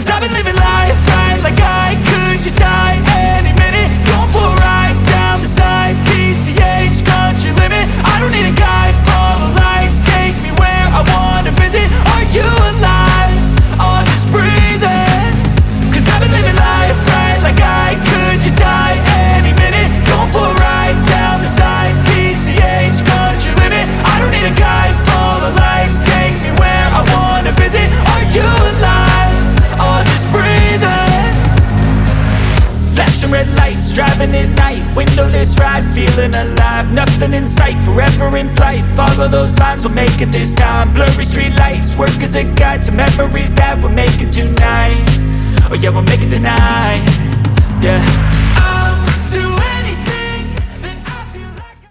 Cause I've been living life right like I could just die any minute. Going for a ride down the side, PCH, country limit. I don't need a guide, follow lights, take me where I wanna visit. Are you alive? Or just breathing? Cause I've been living life right like I could just die any minute. Going for a ride down the side, PCH, country limit. I don't need a guide, follow lights, take me where I wanna visit. Are you alive? Or just breathing? Flashing red lights, driving at night, windowless ride, feeling alive. Nothing in sight, forever in flight. Follow those lines, we'll make it this time. Blurry street lights, work as a guide to memories that we're making tonight. Oh yeah, we'll make it tonight. Yeah.